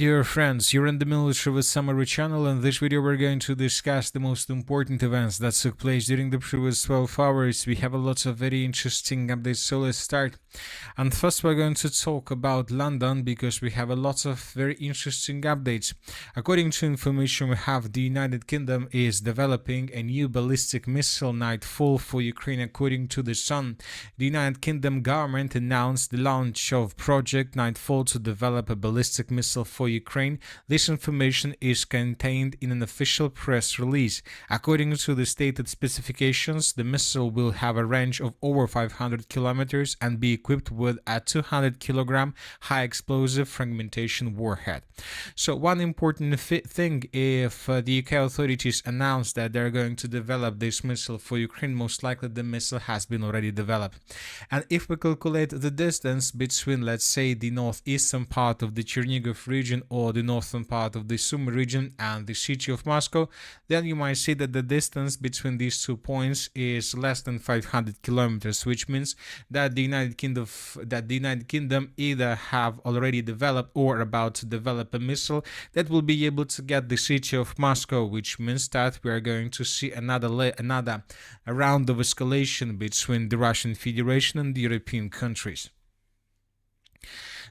dear friends, you're in the Military with Summary channel. In this video we're going to discuss the most important events that took place during the previous 12 hours. We have a lot of very interesting updates, so let's start. And first we're going to talk about London because we have a lot of very interesting updates. According to information we have, the United Kingdom is developing a new ballistic missile Nightfall for Ukraine. According to The Sun, the United Kingdom government announced the launch of Project Nightfall to develop a ballistic missile for Ukraine. This information is contained in an official press release. According to the stated specifications, the missile will have a range of over 500 kilometers and be equipped with a 200 kilogram high explosive fragmentation warhead. So one important thing, if the UK authorities announce that they're going to develop this missile for Ukraine, most likely the missile has been already developed. And if we calculate the distance between, let's say, the northeastern part of the Chernigov region or the northern part of the Sumy region and the city of Moscow, then you might see that the distance between these 2 points is less than 500 kilometers, which means that the United Kingdom either have already developed or about to develop a missile that will be able to get the city of Moscow, which means that we are going to see another round of escalation between the Russian Federation and the European countries.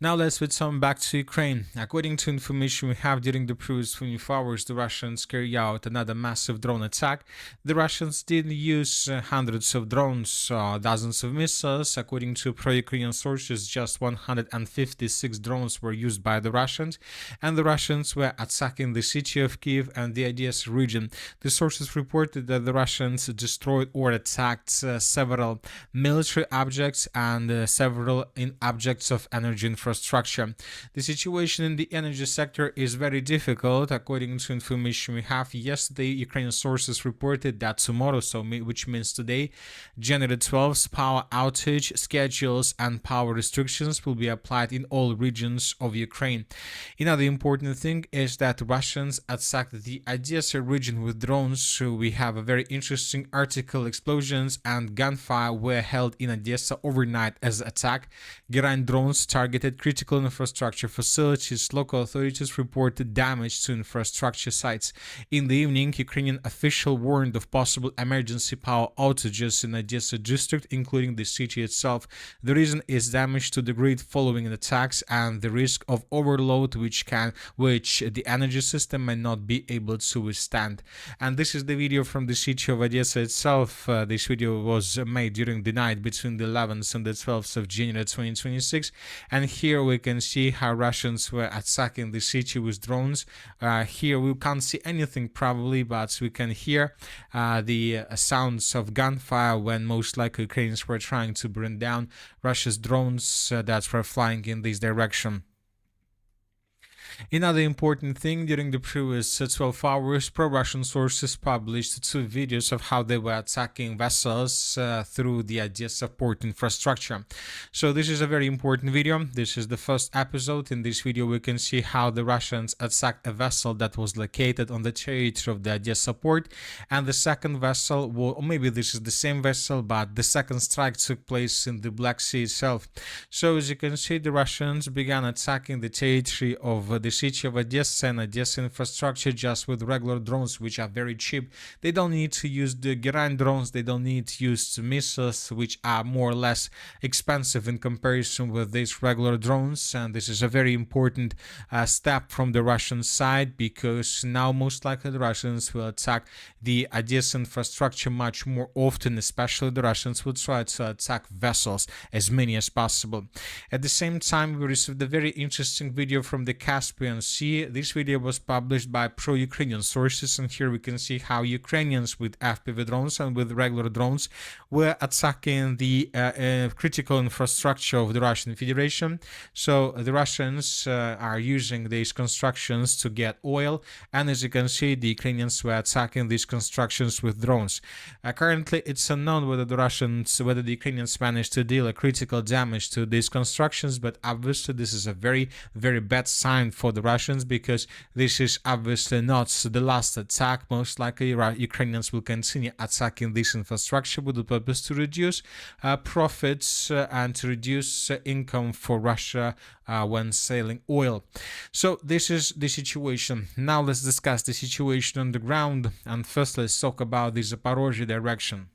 Now let's return back to Ukraine. According to information we have, during the previous 24 hours, the Russians carried out another massive drone attack. The Russians didn't use hundreds of drones, dozens of missiles. According to pro-Ukrainian sources, just 156 drones were used by the Russians, and the Russians were attacking the city of Kyiv and the Odessa region. The sources reported that the Russians destroyed or attacked several military objects and several objects of energy infrastructure. The situation in the energy sector is very difficult. According to information we have, yesterday Ukrainian sources reported that tomorrow, which means today, January 12th, power outage schedules and power restrictions will be applied in all regions of Ukraine. Another important thing is that Russians attacked the Odessa region with drones. So we have a very interesting article. Explosions and gunfire were held in Odessa overnight as an attack. Geraint drones targeted critical infrastructure facilities. Local authorities reported damage to infrastructure sites. In the evening, Ukrainian official warned of possible emergency power outages in Odessa district, including the city itself. The reason is damage to the grid following attacks and the risk of overload which the energy system may not be able to withstand. And this is the video from the city of Odessa itself. This video was made during the night between the 11th and the 12th of January 2026, and here we can see how Russians were attacking the city with drones. Here we can't see anything probably, but we can hear the sounds of gunfire when most likely Ukrainians were trying to bring down Russia's drones that were flying in this direction. Another important thing, during the previous 12 hours, pro-Russian sources published 2 videos of how they were attacking vessels through the Odessa port infrastructure. So this is a very important video. This is the first episode. In this video we can see how the Russians attacked a vessel that was located on the territory of the Odessa port, and the second vessel, or maybe this is the same vessel, but the second strike took place in the Black Sea itself. So as you can see, the Russians began attacking the territory of the city of Odessa and Odessa infrastructure just with regular drones, which are very cheap. They don't need to use the Geraint drones, they don't need to use missiles, which are more or less expensive in comparison with these regular drones. And this is a very important step from the Russian side, because now most likely the Russians will attack the Odessa infrastructure much more often. Especially the Russians will try to attack vessels, as many as possible. At the same time, we received a very interesting video from the Caspian Sea. This video was published by pro-Ukrainian sources, and here we can see how Ukrainians with FPV drones and with regular drones were attacking the critical infrastructure of the Russian Federation. So the Russians are using these constructions to get oil, and as you can see, the Ukrainians were attacking these constructions with drones. Currently, it's unknown whether the Ukrainians managed to deal a critical damage to these constructions, but obviously this is a very, very bad sign for the Russians, because this is obviously not the last attack. Most likely Ukrainians will continue attacking this infrastructure with the purpose to reduce profits and to reduce income for Russia when selling oil. So this is the situation. Now let's discuss the situation on the ground, and first let's talk about the Zaporozhye direction.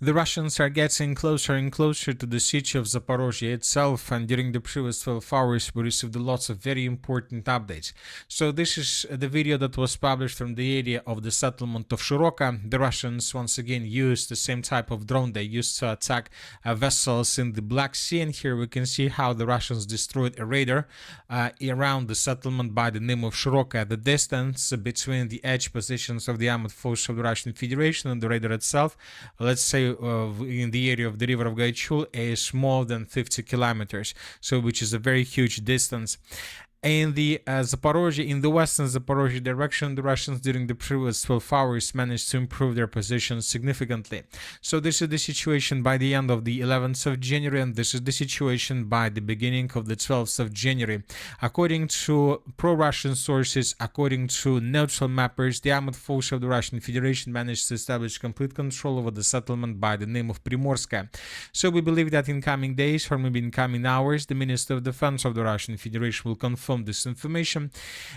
The Russians are getting closer and closer to the city of Zaporozhye itself, and during the previous 12 hours we received lots of very important updates. So this is the video that was published from the area of the settlement of Shiroka. The Russians once again used the same type of drone they used to attack vessels in the Black Sea, and here we can see how the Russians destroyed a radar around the settlement by the name of Shiroka. The distance between the edge positions of the armed force of the Russian Federation and the radar itself, let's say in the area of the river of Gaichul, is more than 50 kilometers, so which is a very huge distance. In the Zaporozhye, in the western Zaporozhye direction, the Russians during the previous 12 hours managed to improve their position significantly. So this is the situation by the end of the 11th of January, and this is the situation by the beginning of the 12th of January. According to pro-Russian sources, according to neutral mappers, the armed force of the Russian Federation managed to establish complete control over the settlement by the name of Primorska. So we believe that in coming days, or maybe in coming hours, the Minister of Defense of the Russian Federation will confirm this information.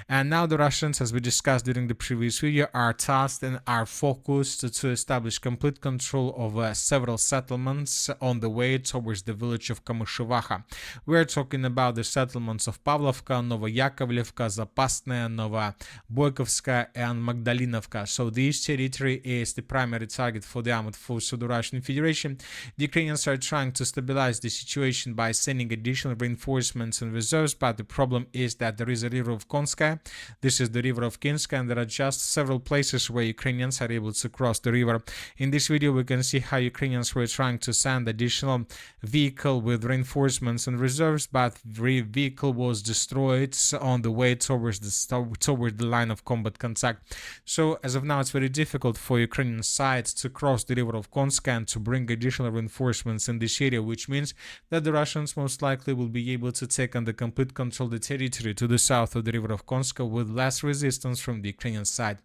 And now the Russians, as we discussed during the previous video, are tasked and are focused to establish complete control over several settlements on the way towards the village of Kamyshevaha. We are talking about the settlements of Pavlovka, Novoyakovlevka, Zapasnaya, Novoboykovska, and Magdalinovka. So this territory is the primary target for the armed force of the Russian Federation. The Ukrainians are trying to stabilize the situation by sending additional reinforcements and reserves, but the problem is that there is a river of Konskaya. This is the river of Kinska, and there are just several places where Ukrainians are able to cross the river. In this video we can see how Ukrainians were trying to send additional vehicle with reinforcements and reserves, but the vehicle was destroyed on the way towards the line of combat contact. So as of now it's very difficult for Ukrainian side to cross the river of Konska and to bring additional reinforcements in this area, which means that the Russians most likely will be able to take under complete control the territory to the south of the river of Konska with less resistance from the Ukrainian side.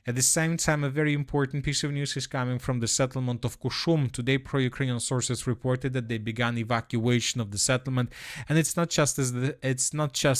At the same time, a very important piece of news is coming from the settlement of Kushum. Today, pro-Ukrainian sources reported that they began evacuation of the settlement, and it's not just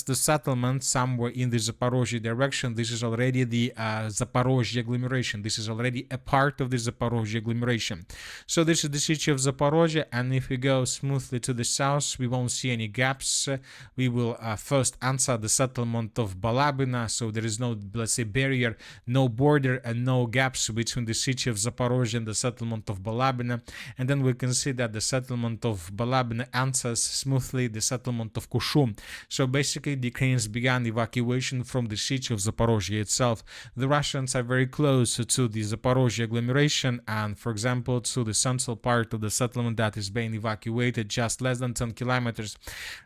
the settlement somewhere in the Zaporozhye direction. This is already the Zaporozhye agglomeration. This is already a part of the Zaporozhye agglomeration. So this is the city of Zaporozhye, and if we go smoothly to the south, we won't see any gaps. We will first answer the settlement of Balabina, so there is no, let's say, barrier, no border, and no gaps between the city of Zaporozhye and the settlement of Balabina. And then we can see that the settlement of Balabina answers smoothly the settlement of Kushum. So basically the Ukrainians began evacuation from the city of Zaporozhye itself. The Russians are very close to the Zaporozhye agglomeration, and for example to the central part of the settlement that is being evacuated, just less than 10 kilometers.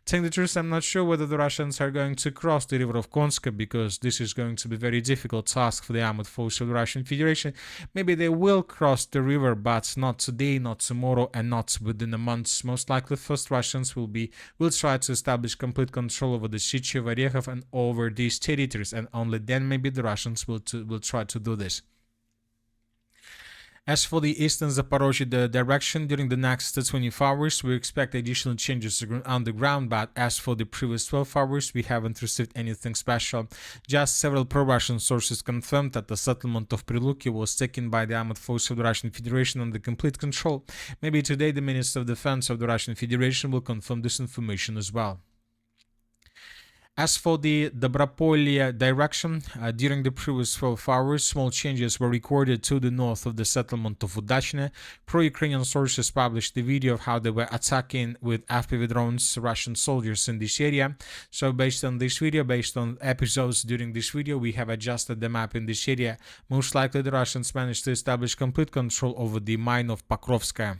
Telling the truth, I'm not sure whether the Russians are going to cross the river of Konska, because this is going to be a very difficult task for the armed force of the Russian Federation. Maybe they will cross the river, but not today, not tomorrow, and not within a month. Most likely first Russians will try to establish complete control over the city of Orekhov and over these territories, and only then maybe the Russians will try to do this. As for the eastern Zaporozhye direction, during the next 24 hours, we expect additional changes on the ground, but as for the previous 12 hours, we haven't received anything special. Just several pro-Russian sources confirmed that the settlement of Priluki was taken by the armed force of the Russian Federation under complete control. Maybe today the Minister of Defense of the Russian Federation will confirm this information as well. As for the Dobropolye direction, during the previous 12 hours, small changes were recorded to the north of the settlement of Udachne. Pro-Ukrainian sources published the video of how they were attacking with FPV drones Russian soldiers in this area. So based on this video, based on episodes during this video, we have adjusted the map in this area. Most likely the Russians managed to establish complete control over the mine of Pokrovskaya.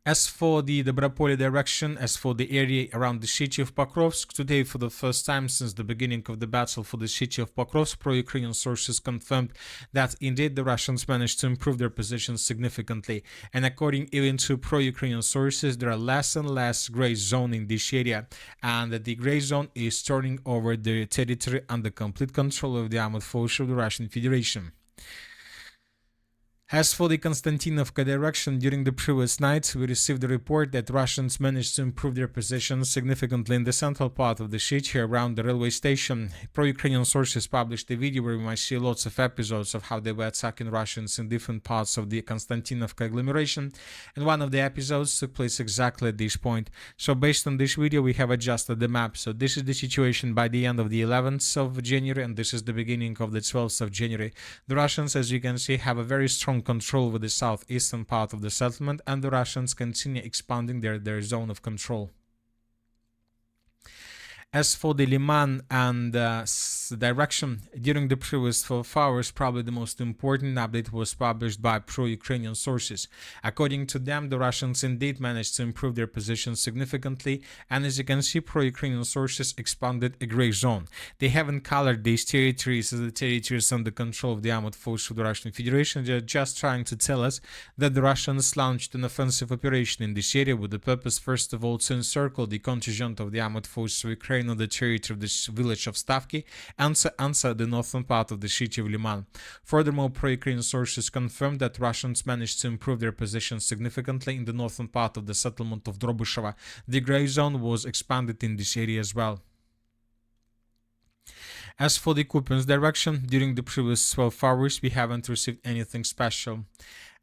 As for the Dobropolye direction, as for the area around the city of Pokrovsk, today for the first time since the beginning of the battle for the city of Pokrovsk, pro-Ukrainian sources confirmed that indeed the Russians managed to improve their position significantly. And according even to pro-Ukrainian sources, there are less and less gray zone in this area, and that the gray zone is turning over the territory under complete control of the armed forces of the Russian Federation. As for the Konstantinovka direction, during the previous night, we received a report that Russians managed to improve their position significantly in the central part of the city around the railway station. Pro-Ukrainian sources published a video where we might see lots of episodes of how they were attacking Russians in different parts of the Konstantinovka agglomeration, and one of the episodes took place exactly at this point. So based on this video, we have adjusted the map. So this is the situation by the end of the 11th of January, and this is the beginning of the 12th of January. The Russians, as you can see, have a very strong control over the southeastern part of the settlement, and the Russians continue expanding their zone of control. As for the Liman and direction, during the previous 12 hours, probably the most important update was published by pro-Ukrainian sources. According to them, the Russians indeed managed to improve their position significantly, and as you can see, pro-Ukrainian sources expanded a gray zone. They haven't colored these territories as the territories under control of the armed forces of the Russian Federation. They're just trying to tell us that the Russians launched an offensive operation in this area with the purpose, first of all, to encircle the contingent of the armed forces of Ukraine on the territory of the village of Stavki and to answer the northern part of the city of Liman. Furthermore, pro-Ukrainian sources confirmed that Russians managed to improve their position significantly in the northern part of the settlement of Drobusheva. The gray zone was expanded in this area as well. As for the Kupiansk direction, during the previous 12 hours, we haven't received anything special.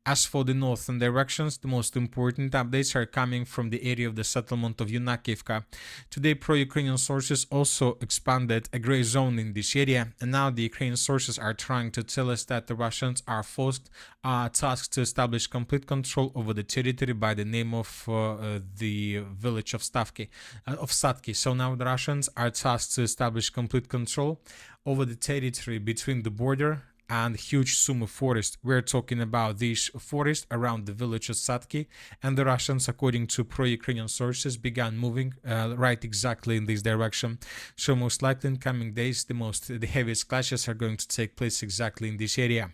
As for the northern directions, the most important updates are coming from the area of the settlement of Yunakivka. Today, pro-Ukrainian sources also expanded a gray zone in this area, and now the Ukrainian sources are trying to tell us that the Russians are tasked to establish complete control over the territory by the name of the village of Satki. So now the Russians are tasked to establish complete control over the territory between the border and huge Sumy forest. We're talking about this forest around the village of Satki, and the Russians, according to pro-Ukrainian sources, began moving right exactly in this direction. So most likely in coming days, the heaviest clashes are going to take place exactly in this area.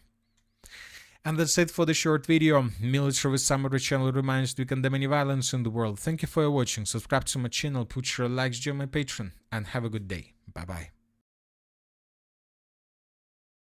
And that's it for the short video. Military Summary channel reminds you to condemn any violence in the world. Thank you for watching. Subscribe to my channel, put your likes, join my Patreon, and have a good day. Bye bye.